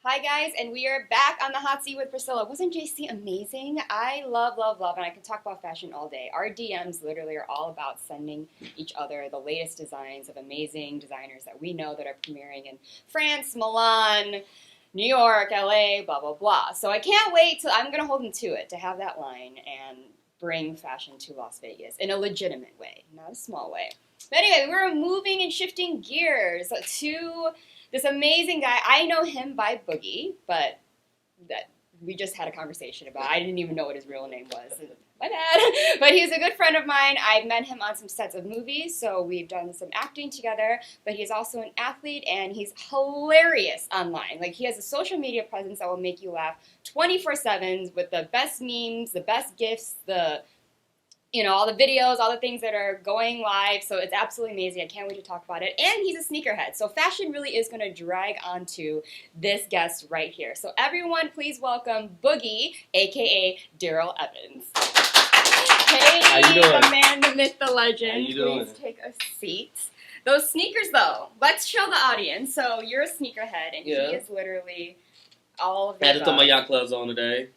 Hi guys, and we are back on the hot seat with Priscilla. Wasn't JC amazing? I love, and I can talk about fashion all day. Our DMs literally are all about sending each other the latest designs of amazing designers that we know that are premiering in France, Milan, New York, LA, blah, blah, blah. So I can't wait till I'm going to hold them to it to have that line and bring fashion to Las Vegas in a legitimate way, not a small way. But anyway, we're moving and shifting gears to this amazing guy. I know him by Boogie, but that we just had a conversation about. I didn't even know what his real name was. My bad. But he's a good friend of mine. I've met him on some sets of movies, so we've done some acting together. But he's also an athlete, and he's hilarious online. Like, he has a social media presence that will make you laugh 24/7 with the best memes, the best gifs, all the videos, all the things that are going live. So it's absolutely amazing. I can't wait to talk about it. And he's a sneakerhead. So fashion really is going to drag onto this guest right here. So everyone, please welcome Boogie, a.k.a. Daryll Evans. Hey, how you doing? The man, the myth, the legend. How you doing? Please take a seat. Those sneakers, though, let's show the audience. So you're a sneakerhead, and he is literally all of the I had to throw my yacht clubs on today,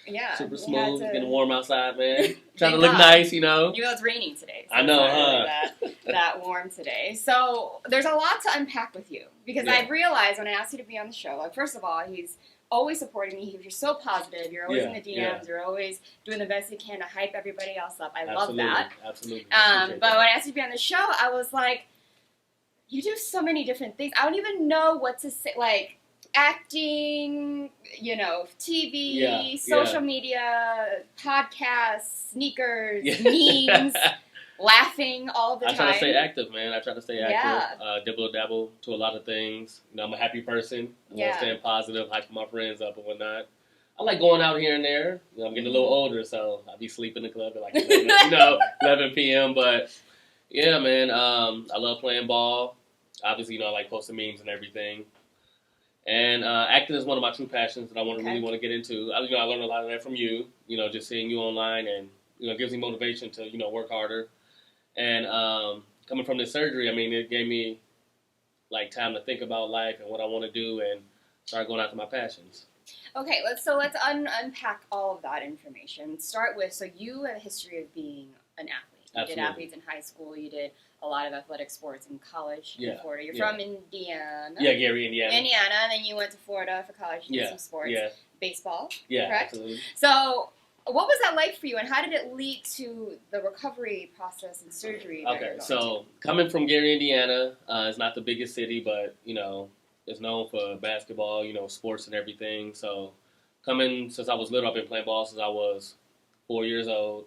Yeah. Super smooth, getting warm outside, man. Trying to Thank look God. nice, Even though it's raining today. So I know, it's not really that warm today. So there's a lot to unpack with you. Because I realized when I asked you to be on the show, like, first of all, he's always supporting me. You're so positive. You're always in the DMs. You're always doing the best you can to hype everybody else up. I love that. Absolutely. But when I asked you to be on the show, I was like, you do so many different things. I don't even know what to say. Like, acting, TV, social media, podcasts, sneakers, memes, laughing all the time. I try to stay active, man. I try to stay active. Dibble-dabble to a lot of things. I'm a happy person. I'm staying positive, hyping my friends up and whatnot. I like going out here and there. I'm getting a little older, so I'll be sleeping in the club at like 11 p.m. But yeah, man, I love playing ball. Obviously, I like posting memes and everything. And acting is one of my true passions that I really want to get into. I learned a lot of that from you. Just seeing you online, and it gives me motivation to work harder. And coming from this surgery, it gave me like time to think about life and what I want to do, and start going after my passions. Okay, let's unpack all of that information. Start with, so you have a history of being an athlete. You did athletes in high school. You did a lot of athletic sports in college in Florida. You're from Indiana. Yeah, Gary, Indiana. And then you went to Florida for college and did some sports. Yeah. Baseball, correct? Absolutely. So what was that like for you, and how did it lead to the recovery process and surgery that you're going to? Coming from Gary, Indiana, it's not the biggest city, but, it's known for basketball, sports and everything. So since I was little, I've been playing ball since I was 4 years old,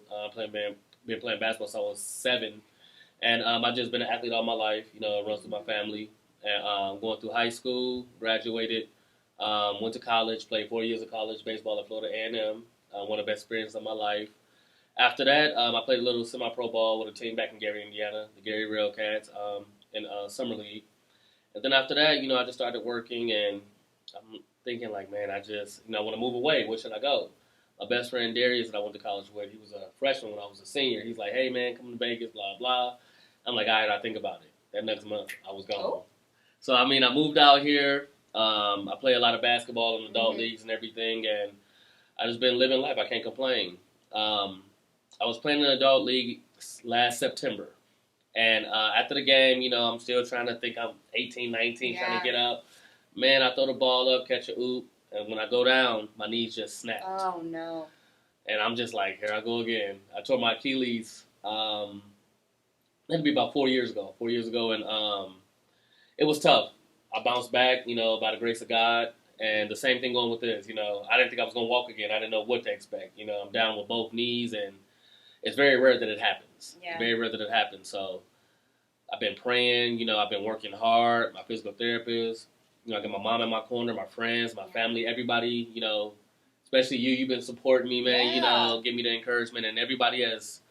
been playing basketball since I was 7. And I've just been an athlete all my life, it runs through my family. And going through high school, graduated, went to college, played 4 years of college baseball at Florida A&M, one of the best experiences of my life. After that, I played a little semi-pro ball with a team back in Gary, Indiana, the Gary Railcats, in Summer League. And then after that, I just started working, and I'm thinking, like, man, I want to move away. Where should I go? My best friend, Darius, that I went to college with, he was a freshman when I was a senior. He's like, hey, man, come to Vegas, blah, blah. I'm like, all right, I'll think about it. That next month, I was gone. Oh. So, I moved out here. I play a lot of basketball in adult leagues and everything, and I just been living life. I can't complain. I was playing in an adult league last September. And after the game, I'm still trying to think. I'm 18, 19, trying to get up. Man, I throw the ball up, catch a oop. And when I go down, my knees just snapped. Oh, no. And I'm just like, here I go again. I tore my Achilles, it had to be about 4 years ago. And it was tough. I bounced back, by the grace of God. And the same thing going with this, I didn't think I was going to walk again. I didn't know what to expect. I'm down with both knees, and it's very rare that it happens. Yeah. Very rare that it happens. So I've been praying, I've been working hard, my physical therapist. I got my mom in my corner, my friends, my family, everybody, especially you. You've been supporting me, man, give me the encouragement. And everybody has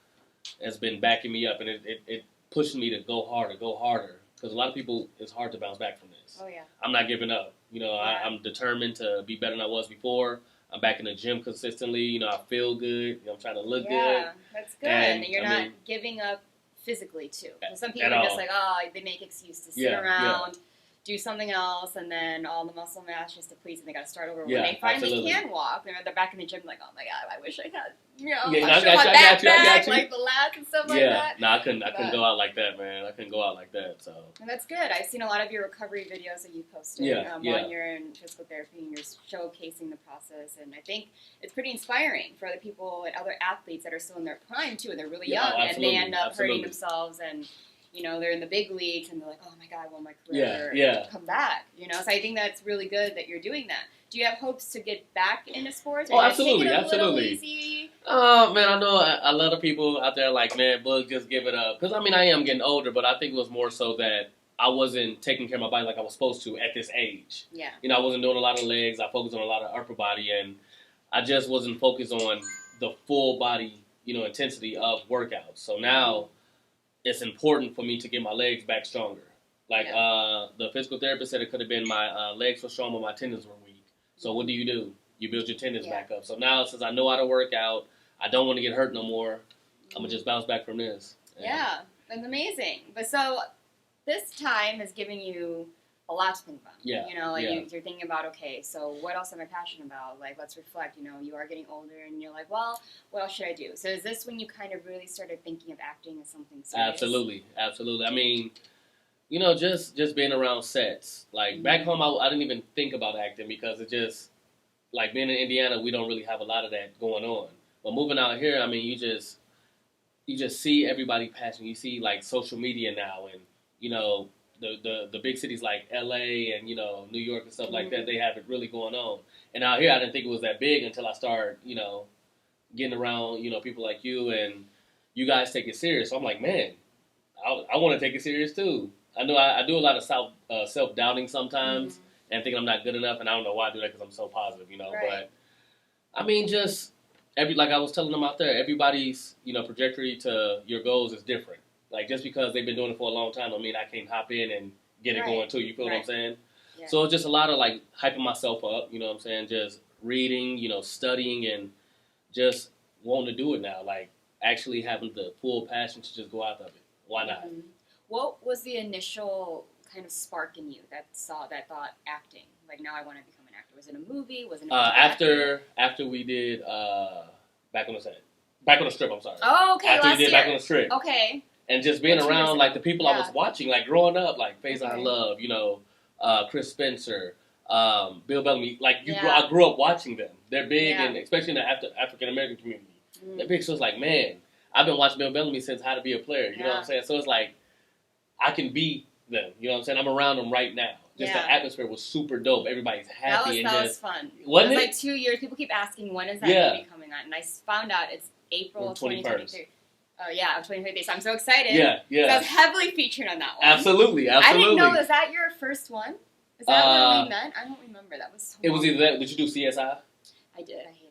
been backing me up. And it pushed me to go harder. Because a lot of people, it's hard to bounce back from this. Oh, yeah. I'm not giving up. I'm determined to be better than I was before. I'm back in the gym consistently. I feel good. I'm trying to look good. Yeah, that's good. And you're not giving up physically, too. Some people are just like, they make excuses to sit around. do something else, and then all the muscle mass just depletes, and they got to start over. Yeah, When they finally absolutely. can walk, they're back in the gym like, oh my god, I wish I had, Yeah, I got you. Like the lats and stuff like that. No, I couldn't go out like that, man. I couldn't go out like that. So. And that's good. I've seen a lot of your recovery videos that you posted while you're in physical therapy, and you're showcasing the process. And I think it's pretty inspiring for other people and other athletes that are still in their prime too, and they're really young, and they end up hurting themselves and. They're in the big leagues, and they're like, oh my god, will my career come back? So I think that's really good that you're doing that. Do you have hopes to get back into sports? Oh, absolutely. Man, I know a lot of people out there like, man, Boog, just give it up. Because, I am getting older, but I think it was more so that I wasn't taking care of my body like I was supposed to at this age. Yeah. I wasn't doing a lot of legs. I focused on a lot of upper body, and I just wasn't focused on the full body, intensity of workouts. So now it's important for me to get my legs back stronger. Like the physical therapist said, it could have been my legs were strong, but my tendons were weak. So what do? You build your tendons back up. So now, since I know how to work out, I don't want to get hurt no more. I'm going to just bounce back from this. Yeah, that's amazing. But so this time has given you a lot to think about. Yeah. You're thinking about, okay, so what else am I passionate about? Like, let's reflect. You are getting older, and you're like, well, what else should I do? So is this when you kind of really started thinking of acting as something serious? Absolutely. Just being around sets. Like, back home, I didn't even think about acting because it just, like, being in Indiana, we don't really have a lot of that going on. But moving out here, you just see everybody passionate. You see, like, social media now, and, the big cities like L.A. and, New York and stuff like that, they have it really going on. And out here, I didn't think it was that big until I started, getting around, people like you, and you guys take it serious. So I'm like, man, I want to take it serious too. I know I do a lot of self-doubting sometimes and thinking I'm not good enough, and I don't know why I do that because I'm so positive, Right. But, just like I was telling them out there, everybody's, trajectory to your goals is different. Like, just because they've been doing it for a long time don't mean I can't hop in and get it going too. You feel what I'm saying? Yeah. So it's just a lot of, like, hyping myself up, just reading, studying, and just wanting to do it now. Like, actually having the full passion to just go out of it. Why not? Mm-hmm. What was the initial kind of spark in you that thought acting? Like, now I want to become an actor. Was it a movie? Was it after we did Back on the Strip, I'm sorry. Oh, okay, after we did Back on the Strip. Okay. And just being around, like, the people I was watching, like, growing up, like, Faison I Love, Chris Spencer, Bill Bellamy. Like, I grew up watching them. They're big, and especially in the African-American community. They're big, so it's like, man, I've been watching Bill Bellamy since How to Be a Player, you know what I'm saying? So it's like, I can be them, you know what I'm saying? I'm around them right now. Just the atmosphere was super dope. Everybody's happy. That was fun. Wasn't it? Like 2 years. People keep asking, when is that movie coming on? And I found out it's April 2023. Oh, yeah, 2023. So I'm so excited. Yeah. So I was heavily featured on that one. Absolutely. I didn't know. Was that your first one? Is that where we met? I don't remember. That was so It was either that. Did you do CSI? I did. I hated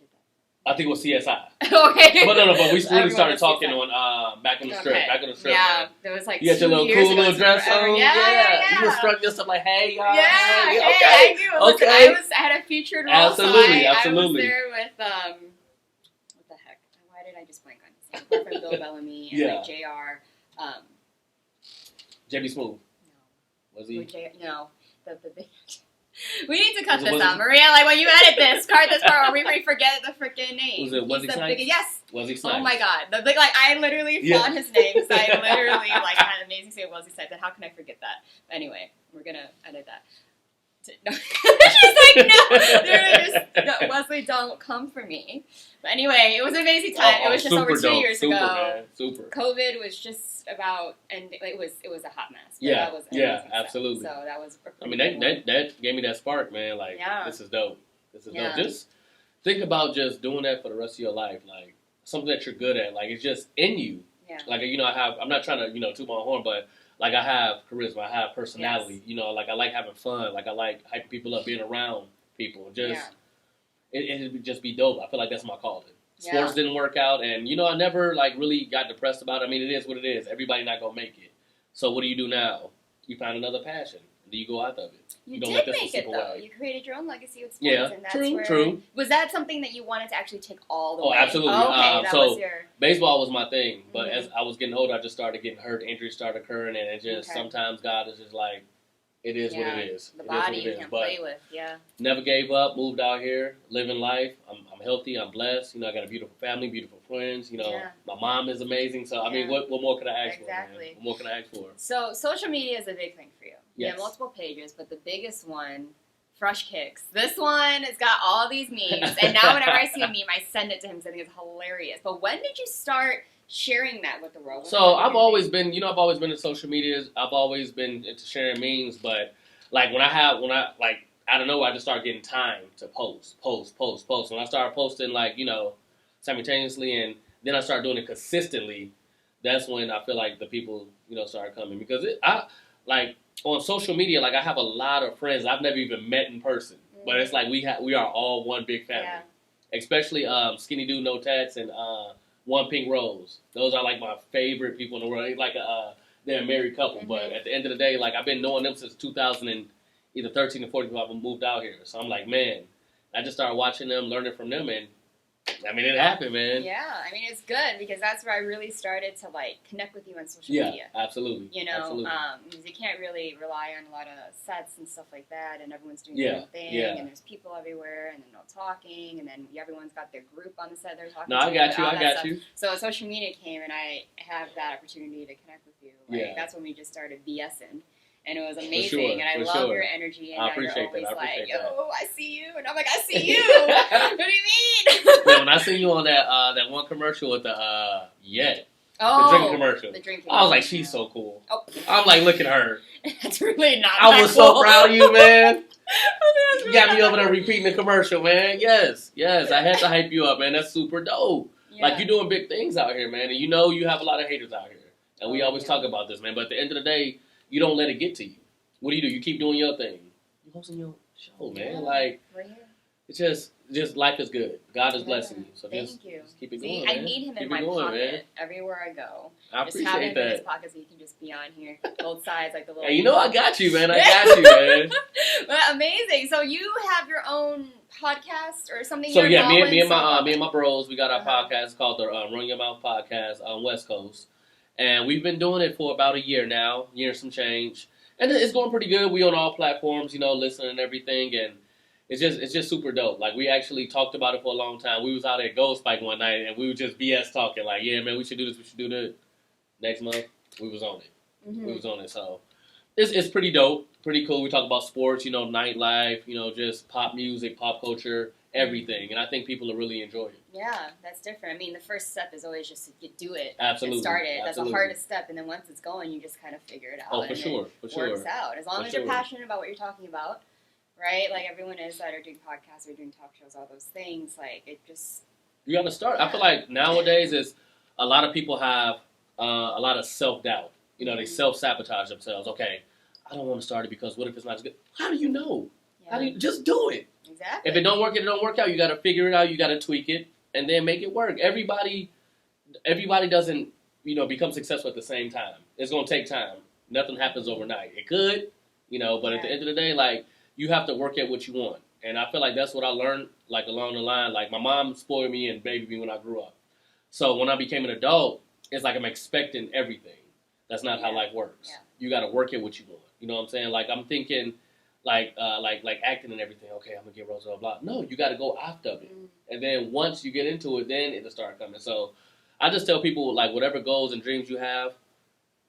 I think it was CSI. Okay. But but we really started talking on Back on the Strip. Back on the Strip. Yeah, man. there was like you had your little cool little dress on. Yeah. You were strutting yourself like, hey, y'all. Yeah, I knew. Listen, I had a featured role. Absolutely. So I was there with what the heck? Why did I just blank on his name? From Bill Bellamy and like JR. JB Smooth. No. Was he? No. The we need to cut this out, Maria. Like, when you edit this part where we forget the freaking name. Was he Snipes? Yes. Was he Snipes? Oh my god. I literally fought his name because I literally had an amazing say Wesley Snipes. How can I forget that? But anyway, we're gonna edit that. No. She's like, no, Wesley, don't come for me. But anyway, it was an amazing time. It was just over 2 years ago. Man. Super. COVID was just about, and it was a hot mess. Yeah, that was absolutely. So that was. That gave me that spark, man. Like, this is dope. This is dope. Just think about just doing that for the rest of your life, like something that you're good at. Like, it's just in you. Yeah. Like, I'm not trying to toot my horn, but like, I have charisma, I have personality. Yes. Like, I like having fun. Like, I like hyping people up, being around people. It would just be dope. I feel like that's my calling. Sports didn't work out, and I never like really got depressed about it. I mean, it is what it is. Everybody not gonna make it. So what do you do now? You find another passion. Do you go out of it? You did make it, though. You created your own legacy with sports. Yeah, and that's true. Was that something that you wanted to actually take all the way? Oh, absolutely. Okay, so baseball was my thing, but as I was getting older, I just started getting hurt. Injuries started occurring, and it just sometimes God is just like, it is what it is. The body you can't play with, Never gave up, moved out here, living life. I'm healthy, I'm blessed. You know, I got a beautiful family, beautiful friends. You know, my mom is amazing. So, I mean, what more could I ask for, man? What more could I ask for? So, social media is a big thing for you. Yes. You have multiple pages, but the biggest one, Fresh Kicks. This one has got all these memes. And now whenever I see a meme, I send it to him because I think it's hilarious. But when did you start sharing that with the world? So I've always been in social media. I've always been into sharing memes, but like out of nowhere, I just started getting time to post. When I started posting, like, you know, simultaneously, and then I started doing it consistently, that's when I feel like the people, you know, started coming. Because on social media, like, I have a lot of friends I've never even met in person, but it's like we are all one big family. Yeah. Especially Skinny Dude No Tats and One Pink Rose. Those are like my favorite people in the world. Like they're a married couple, but at the end of the day, like, I've been knowing them since 2013 or 14 when I moved out here. So I'm like, man, I just started watching them, learning from them, and I mean, it happened, man. Yeah, I mean, it's good because that's where I really started to, like, connect with you on social media. Yeah, absolutely. You know, because you can't really rely on a lot of sets and stuff like that, and everyone's doing their own thing, and there's people everywhere, and they're not talking, and then everyone's got their group on the set they're talking to. No, I got you. So social media came, and I have that opportunity to connect with you. Like, that's when we just started BSing. And it was amazing, and I love your energy, and you're always like, yo, I see you, and I'm like, I see you. What do you mean? Yeah, when I seen you on that one commercial with the the drinking commercial, I was like, she's so cool. Oh. I'm like, look at her. That's really not. I was so proud of you, man. You got me over there repeating the commercial, man. Yes, I had to hype you up, man. That's super dope. Yeah. Like, you're doing big things out here, man, and you know you have a lot of haters out here, and we always talk about this, man. But at the end of the day, you don't let it get to you. What do? You keep doing your thing. You hosting your show, man. Yeah, like, it's just life is good. God is blessing you. So just keep it going, I need him in my pocket everywhere I go. I appreciate that. Just have him in his pocket so he can just be on here, both sides, like the little. Hey, you know I got you, man. I got you, man. Well, amazing. So you have your own podcast or something? So yeah, me and my bros, we got our podcast called the Run Your Mouth Podcast on West Coast. And we've been doing it for about a year now, year and some change. And it's going pretty good. We on all platforms, you know, listening and everything. And it's just super dope. Like, we actually talked about it for a long time. We was out at Gold Spike one night, and we were just BS talking. Like, yeah, man, we should do this, we should do that. Next month, we was on it. We was on it. So it's pretty dope, pretty cool. We talk about sports, you know, nightlife, you know, just pop music, pop culture, everything. And I think people will really enjoy it. Yeah, that's different. I mean, the first step is always just to do it. Absolutely. And start it. That's the hardest step. And then once it's going, you just kind of figure it out. Oh, for sure. Works out. As long as you're passionate about what you're talking about, right? Like everyone is that are doing podcasts or doing talk shows, all those things. Like, it just... You got to start. I feel like nowadays is a lot of people have a lot of self-doubt. You know, they self-sabotage themselves. Okay, I don't want to start it because what if it's not as good? How do you know? Yeah. How do you... Just do it. Exactly. If it don't work, it don't work out. You got to figure it out. You got to tweak it. And then make it work. Everybody doesn't, you know, become successful at the same time. It's going to take time. Nothing happens overnight. It could, you know, but at the end of the day, like, you have to work at what you want. And I feel like that's what I learned, like, along the line. Like, my mom spoiled me and babied me when I grew up. So when I became an adult, it's like I'm expecting everything. That's not how life works. Yeah. You got to work at what you want. You know what I'm saying? Like, I'm thinking... Like acting and everything. Okay, I'm gonna get Rose blah blah. No, you got to go after it, and then once you get into it, then it'll start coming. So, I just tell people, like, whatever goals and dreams you have,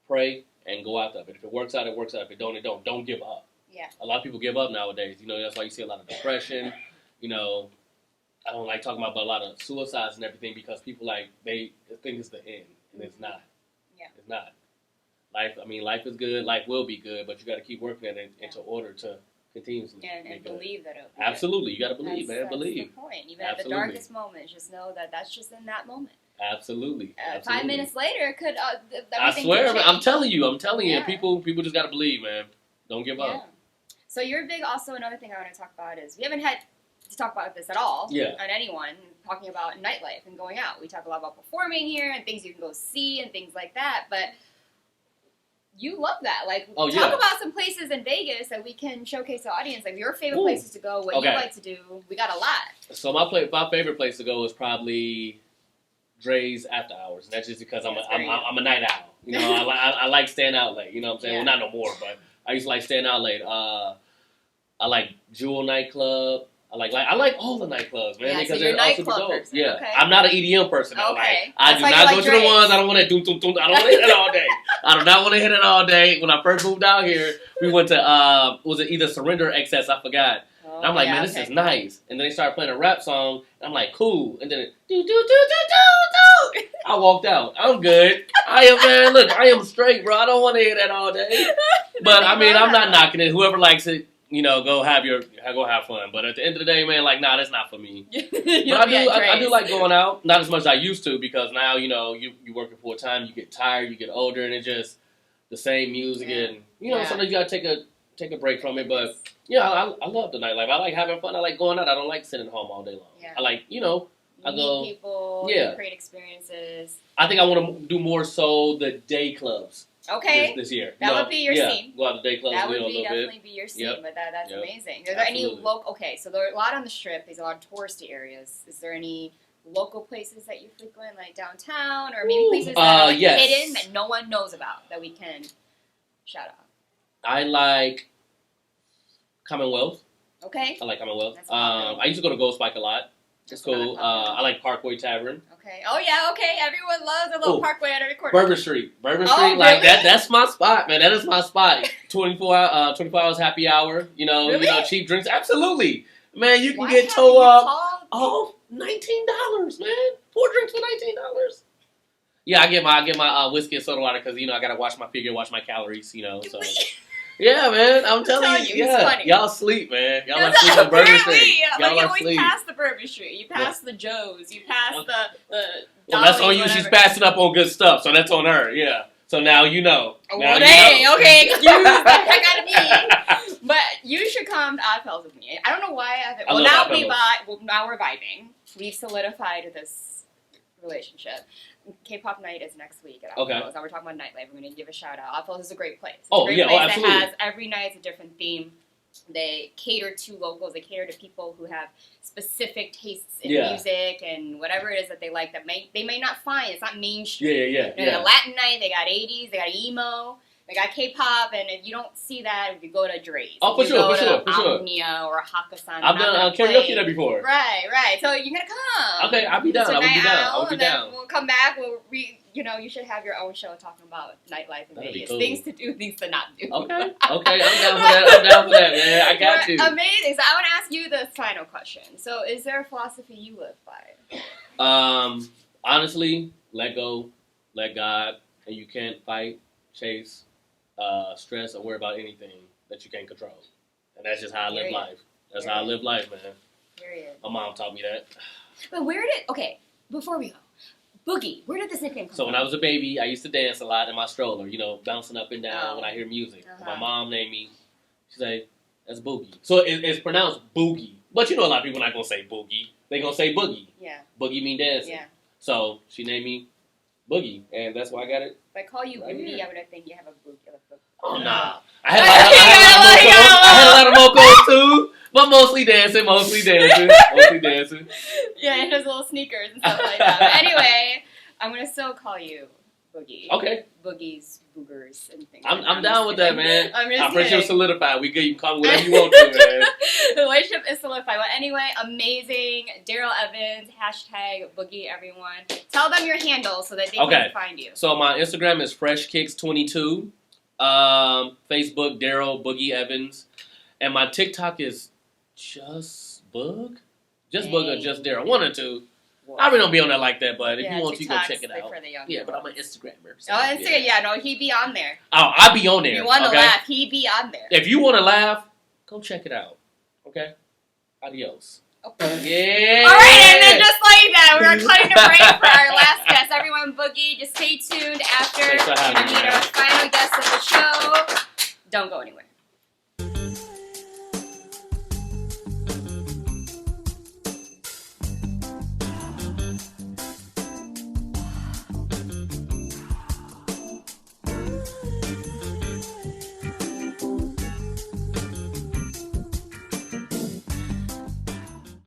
pray and go after it. If it works out, it works out. If it don't, it don't. Don't give up. Yeah. A lot of people give up nowadays. You know, that's why you see a lot of depression. You know, I don't like talking about a lot of suicides and everything because people they think it's the end, and it's not. Yeah. It's not. Life is good. Life will be good, but you got to keep working at it into order to continuously and believe that it'll be absolutely. You got to believe, man. Believe. That's the point. Even at the darkest moments, just know that that's just in that moment. Absolutely. 5 minutes later, could I swear, man, I'm telling you. Yeah. People just got to believe, man. Don't give up. So you're big. Also, another thing I want to talk about is we haven't had to talk about this at all on anyone talking about nightlife and going out. We talk a lot about performing here and things you can go see and things like that, but you love that. Like, talk about some places in Vegas that we can showcase the audience. Like, your favorite places to go, what you like to do. We got a lot. So my favorite place to go is probably Dre's After Hours, and that's just because I'm a night owl. You know, I like staying out late. You know what I'm saying? Well, not no more, but I used to like staying out late. I like Jewel nightclub. I like all the nightclubs, man, Yeah, because so you're they're all a super nightclub dope. person. Yeah, Okay. I'm not an EDM person. Though. Okay. I That's do why you not like go to the Dre's. ones. I don't want to doom doom doom. I don't want to hit it all day. I do not want to hit it all day. When I first moved out here, we went to was it either Surrender or Excess? I forgot. Oh, And I'm like, yeah, man, this okay. is nice. And then they started playing a rap song, and I'm like, cool. And then it, do do do do do do. I walked out. I'm good. Look, I am straight, bro. I don't want to hear that all day. But I mean, I'm not knocking it. Whoever likes it, go have fun. But at the end of the day, man, like, nah, that's not for me. But I do like going out. Not as much as I used to, because now, you working full time, you get tired, you get older, and it's just the same music, and sometimes you gotta take a break from it. But I love the nightlife. I like having fun. I like going out. I don't like sitting home all day long. Yeah. I like, I go. Meet people, Yeah. create experiences. I think I want to do more so the day clubs. Okay. This year. That would be your scene. Go out to day clubs. That would a little definitely bit. be your scene, Yep. but that's Yep. amazing. Are there any Absolutely. local? Okay, so there are a lot on the Strip. There's a lot of touristy areas. Is there any local places that you frequent, like downtown, or maybe places that are yes. hidden that no one knows about that we can shout out? I like Commonwealth. Okay. I like Commonwealth. That's popular. I used to go to Ghost Spike a lot. It's cool. I like Parkway Tavern. Okay. Oh yeah. Okay. Everyone loves a little Parkway at every corner. Bourbon Street. Like really? that's my spot, man. That is my spot. 24 hours happy hour. Really? Cheap drinks. Absolutely, man. You can Why get haven't toe you up. called- $19, man. 4 drinks for $19. Yeah, I get my whiskey and soda water because I gotta watch my figure, watch my calories. So. Yeah, man, I'm telling you, it's funny. y'all sleep, man. Y'all are sleep on Bourbon Street. But you Y'all are always sleep. pass the Bourbon Street. You pass the Joes. You pass the Well, that's on Dolly's, you. whatever. She's passing up on good stuff, so that's on her. Yeah. So now you know. Well, dang. Okay, excuse the heck out of me. But you should come to Oddfellows with me. I don't know why. Well, now we're vibing. We've solidified this relationship. K-pop night is next week at Oddfellows. Okay. Now we're talking about nightlife. We're going to give a shout out. Oddfellows is a great place. It's Oh, a great yeah. place Absolutely. that has every night it's a different theme. They cater to locals. They cater to people who have specific tastes in music and whatever it is that they like that they may not find. It's not mainstream. Yeah. They got Latin night. They got 80s. They got emo. They got K-pop. And if you don't see that, if you go to Dre's. Oh, for sure. Omnia or Hakusan. I've done karaoke there before. Right. So you're gonna come. Okay, I'll be down. I would be down. We'll come back. You should have your own show talking about nightlife in That'd be Vegas. cool. Things to do, things to not do. Okay, I'm down for that, man. I got you. Amazing. So I want to ask you the final question. So is there a philosophy you live by? Honestly, let go, let God, and you can't fight, chase, stress, or worry about anything that you can't control. And that's just how I live life. That's how I live life, man. Period. My mom taught me that. But before we go, Boogie, where did this nickname come from? So when I was a baby, I used to dance a lot in my stroller, bouncing up and down when I hear music. Uh-huh. My mom named me. She said, that's Boogie. So it's pronounced Boogie. But a lot of people not going to say Boogie. They going to say Boogie. Yeah. Boogie mean dancing. Yeah. So she named me Boogie, and that's why I got it. If I call you Boogie, I would think you have a Boogie. Oh, nah. I had a lot of mocos too, but mostly dancing. Yeah, and his little sneakers and stuff like that. But anyway, I'm going to still call you Boogie. Okay. Boogies, boogers, and things I'm down with that, man. I'm friendship solidified. You can call me whatever you want to, man. The relationship is solidified. Well, anyway, amazing. Daryll Evans, #Boogie, everyone. Tell them your handle so that they can find you. So my Instagram is FreshKicks22. Facebook, Daryll Boogie Evans. And my TikTok is just Boog? Just Boog or just Daryll. One or two. I really don't be on that like that, but if you want to, go check it out. Yeah, but I'm an Instagrammer. So, Instagram, no, he be on there. Oh, I be on there. If you want to laugh, he be on there. If you want to laugh, go check it out. Okay? Adios. Yeah. All right, and then just like that, we're cutting a break for our last guest. Everyone, Boogie, just stay tuned after we meet our final guest of the show. Don't go anywhere.